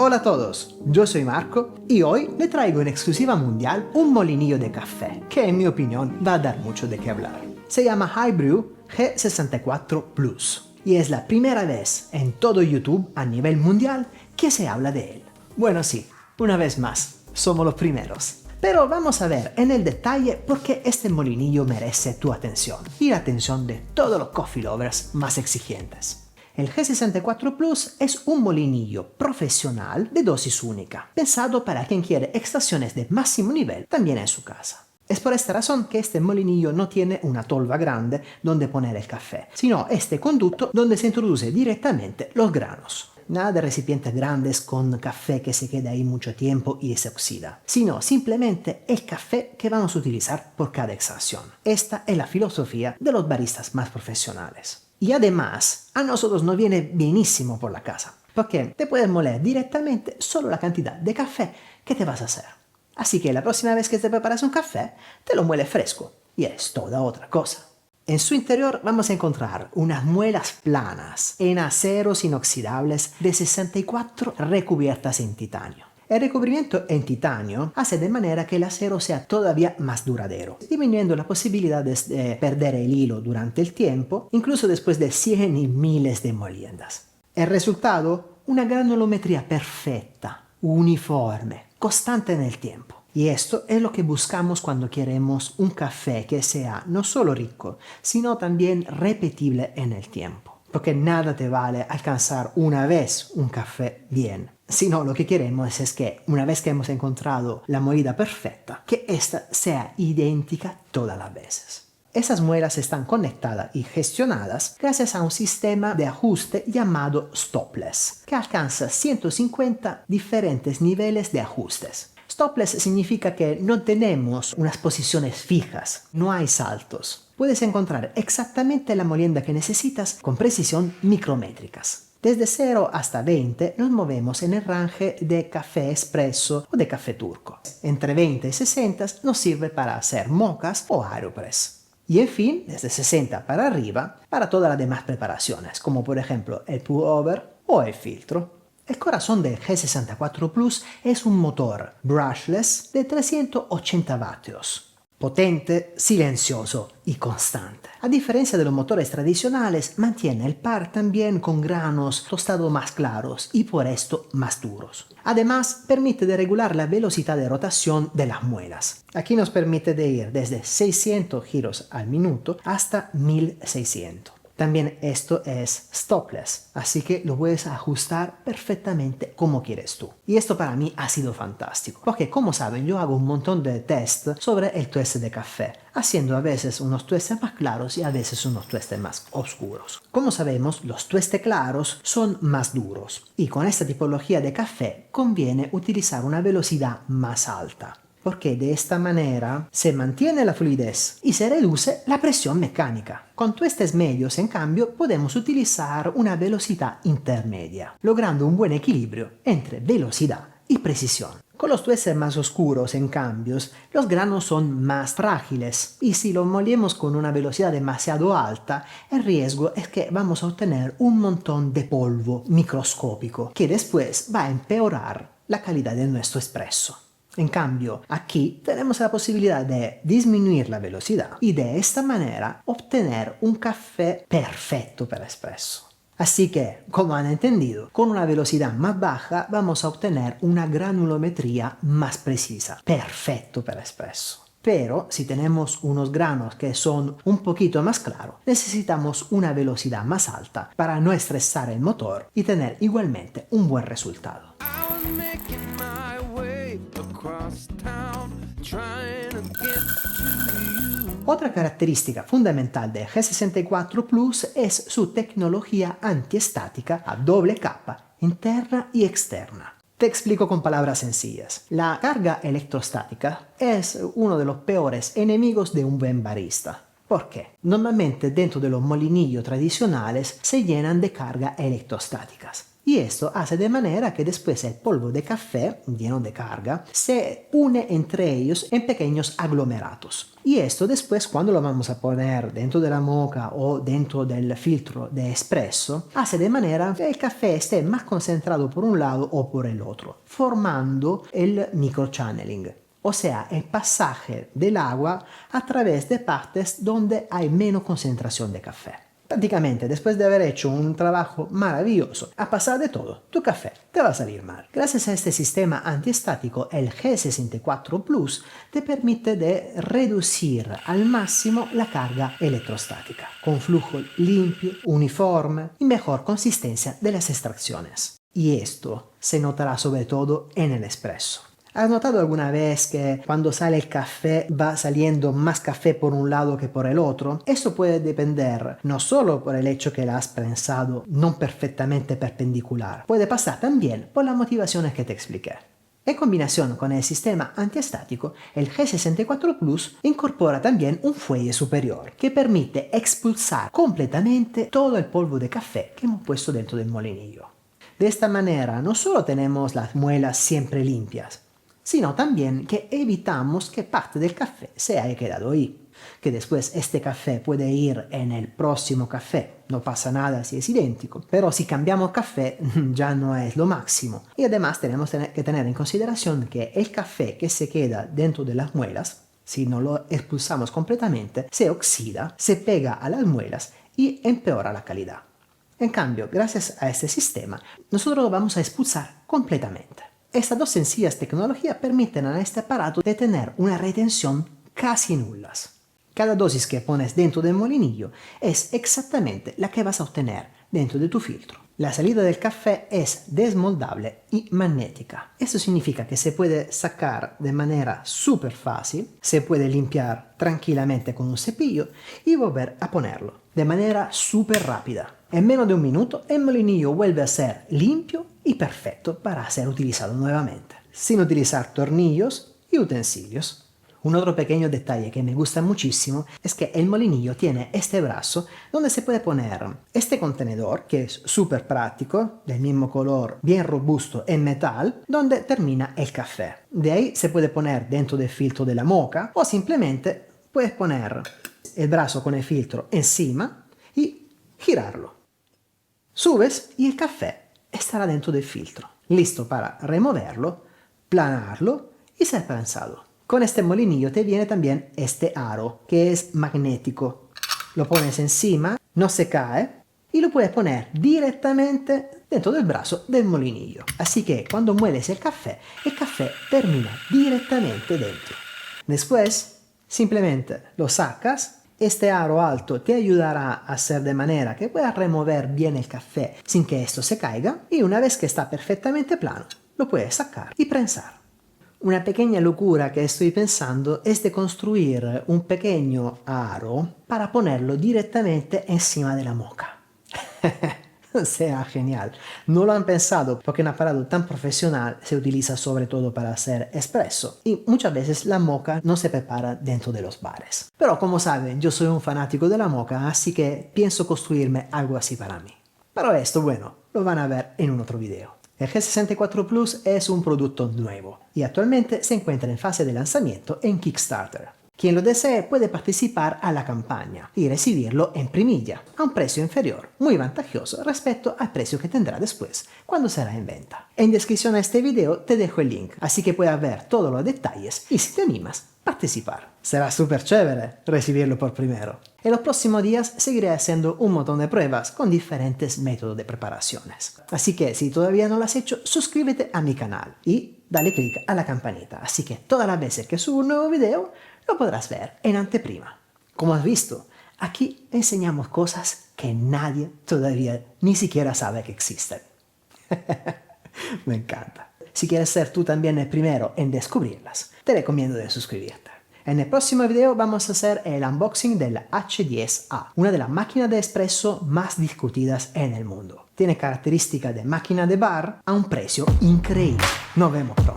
Hola a todos, yo soy Marco y hoy le traigo en exclusiva mundial un molinillo de café que en mi opinión va a dar mucho de qué hablar. Se llama Hybrew G64 Plus y es la primera vez en todo YouTube a nivel mundial que se habla de él. Bueno, sí, una vez más, somos los primeros. Pero vamos a ver en el detalle por qué este molinillo merece tu atención y la atención de todos los coffee lovers más exigentes. El G64 Plus es un molinillo profesional de dosis única, pensado para quien quiere extracciones de máximo nivel también en su casa. Es por esta razón que este molinillo no tiene una tolva grande donde poner el café, sino este conducto donde se introduce directamente los granos. Nada de recipientes grandes con café que se queda ahí mucho tiempo y se oxida, sino simplemente el café que vamos a utilizar por cada extracción. Esta es la filosofía de los baristas más profesionales. Y además, a nosotros nos viene bienísimo por la casa, porque te puedes moler directamente solo la cantidad de café que te vas a hacer. Así que la próxima vez que te preparas un café, te lo mueles fresco, y es toda otra cosa. En su interior vamos a encontrar unas muelas planas en aceros inoxidables de 64 recubiertas en titanio. El recubrimiento en titanio hace de manera que el acero sea todavía más duradero, disminuyendo la posibilidad de perder el hilo durante el tiempo, incluso después de 100 y miles de moliendas. El resultado, una granulometría perfecta, uniforme, constante en el tiempo. Y esto es lo que buscamos cuando queremos un café que sea no solo rico, sino también repetible en el tiempo. Porque nada te vale alcanzar una vez un café bien, sino lo que queremos es que una vez que hemos encontrado la molida perfecta, que ésta sea idéntica todas las veces. Esas muelas están conectadas y gestionadas gracias a un sistema de ajuste llamado Stopless, que alcanza 150 diferentes niveles de ajustes. Stopless significa que no tenemos unas posiciones fijas, no hay saltos. Puedes encontrar exactamente la molienda que necesitas con precisión micrométricas. Desde 0 hasta 20 nos movemos en el range de café espresso o de café turco. Entre 20 y 60 nos sirve para hacer moccas o aeropress. Y en fin, desde 60 para arriba, para todas las demás preparaciones, como por ejemplo el pour-over o el filtro. El corazón del G64 Plus es un motor brushless de 380 vatios. Potente, silencioso y constante. A diferencia de los motores tradicionales, mantiene el par también con granos tostados más claros y por esto más duros. Además, permite de regular la velocidad de rotación de las muelas. Aquí nos permite de ir desde 600 giros al minuto hasta 1600. También esto es stopless, así que lo puedes ajustar perfectamente como quieres tú. Y esto para mí ha sido fantástico, porque como saben yo hago un montón de test sobre el tueste de café, haciendo a veces unos tuestes más claros y a veces unos tuestes más oscuros. Como sabemos, los tuestes claros son más duros y con esta tipología de café conviene utilizar una velocidad más alta, porque de esta manera se mantiene la fluidez y se reduce la presión mecánica. Con tuestes medios, en cambio, podemos utilizar una velocidad intermedia, logrando un buen equilibrio entre velocidad y precisión. Con los tuestes más oscuros, en cambio, los granos son más frágiles y si los molemos con una velocidad demasiado alta, el riesgo es que vamos a obtener un montón de polvo microscópico que después va a empeorar la calidad de nuestro espresso. En cambio, aquí tenemos la posibilidad de disminuir la velocidad y de esta manera obtener un café perfecto para espresso. Así que, como han entendido, con una velocidad más baja vamos a obtener una granulometría más precisa, perfecto para espresso. Pero si tenemos unos granos que son un poquito más claros, necesitamos una velocidad más alta para no estresar el motor y tener igualmente un buen resultado. Otra característica fundamental del G64 Plus es su tecnología antiestática a doble capa, interna y externa. Te explico con palabras sencillas. La carga electrostática es uno de los peores enemigos de un buen barista. ¿Por qué? Normalmente dentro de los molinillos tradicionales se llenan de cargas electrostáticas. Y esto hace de manera que después el polvo de café, lleno de carga, se une entre ellos en pequeños aglomerados. Y esto después, cuando lo vamos a poner dentro de la moka o dentro del filtro de espresso, hace de manera que el café esté más concentrado por un lado o por el otro, formando el microchanneling. O sea, el pasaje del agua a través de partes donde hay menos concentración de café. Prácticamente, después de haber hecho un trabajo maravilloso, a pasar de todo, tu café te va a salir mal. Gracias a este sistema antiestático, el G64 Plus te permite de reducir al máximo la carga electrostática, con flujo limpio, uniforme y mejor consistencia de las extracciones. Y esto se notará sobre todo en el espresso. ¿Has notado alguna vez que cuando sale el café va saliendo más café por un lado que por el otro? Esto puede depender no solo por el hecho que lo has prensado no perfectamente perpendicular, puede pasar también por las motivaciones que te expliqué. En combinación con el sistema antiestático, el G64 Plus incorpora también un fuelle superior que permite expulsar completamente todo el polvo de café que hemos puesto dentro del molinillo. De esta manera no solo tenemos las muelas siempre limpias, sino también que evitamos que parte del café se haya quedado ahí, que después este café puede ir en el próximo café, no pasa nada si es idéntico, pero si cambiamos café ya no es lo máximo. Y además tenemos que tener en consideración que el café que se queda dentro de las muelas, si no lo expulsamos completamente, se oxida, se pega a las muelas y empeora la calidad. En cambio, gracias a este sistema, nosotros lo vamos a expulsar completamente. Estas dos sencillas tecnologías permiten a este aparato de tener una retención casi nulas. Cada dosis que pones dentro del molinillo es exactamente la que vas a obtener dentro de tu filtro. La salida del café es desmoldable y magnética. Esto significa que se puede sacar de manera súper fácil, se puede limpiar tranquilamente con un cepillo y volver a ponerlo de manera súper rápida. En menos de un minuto el molinillo vuelve a ser limpio y perfecto para ser utilizado nuevamente, sin utilizar tornillos y utensilios. Un otro pequeño detalle que me gusta muchísimo es que el molinillo tiene este brazo donde se puede poner este contenedor que es súper práctico, del mismo color, bien robusto en metal, donde termina el café. De ahí se puede poner dentro del filtro de la moka o simplemente puedes poner el brazo con el filtro encima y girarlo. Subes y el café estará dentro del filtro, listo para removerlo, planarlo y ser prensado. Con este molinillo te viene también este aro que es magnético. Lo pones encima, no se cae y lo puedes poner directamente dentro del brazo del molinillo. Así que cuando mueles el café termina directamente dentro. Después simplemente lo sacas. Este aro alto te ayudará a hacer de manera que puedas remover bien el café sin que esto se caiga y una vez que está perfectamente plano, lo puedes sacar y prensar. Una pequeña locura que estoy pensando es de construir un pequeño aro para ponerlo directamente encima de la moka. Sea genial. No lo han pensado porque un aparato tan profesional se utiliza sobre todo para hacer espresso y muchas veces la moka no se prepara dentro de los bares. Pero como saben, yo soy un fanático de la moka, así que pienso construirme algo así para mí. Pero esto, bueno, lo van a ver en un otro video. El G64 Plus es un producto nuevo y actualmente se encuentra en fase de lanzamiento en Kickstarter. Quien lo desee puede participar a la campaña y recibirlo en primilla, a un precio inferior, muy vantajoso respecto al precio que tendrá después, cuando será en venta. En descripción a este video te dejo el link, así que puedes ver todos los detalles y si te animas, participar. Será súper chévere recibirlo por primero. En los próximos días seguiré haciendo un montón de pruebas con diferentes métodos de preparaciones. Así que si todavía no lo has hecho, suscríbete a mi canal y dale click a la campanita, así que todas las veces que subo un nuevo video, lo podrás ver en anteprima. Como has visto, aquí enseñamos cosas que nadie todavía ni siquiera sabe que existen. Me encanta. Si quieres ser tú también el primero en descubrirlas, te recomiendo de suscribirte. En el próximo video vamos a hacer el unboxing del H10A, una de las máquinas de espresso más discutidas en el mundo. Tiene características de máquina de bar a un precio increíble. Nos vemos pronto.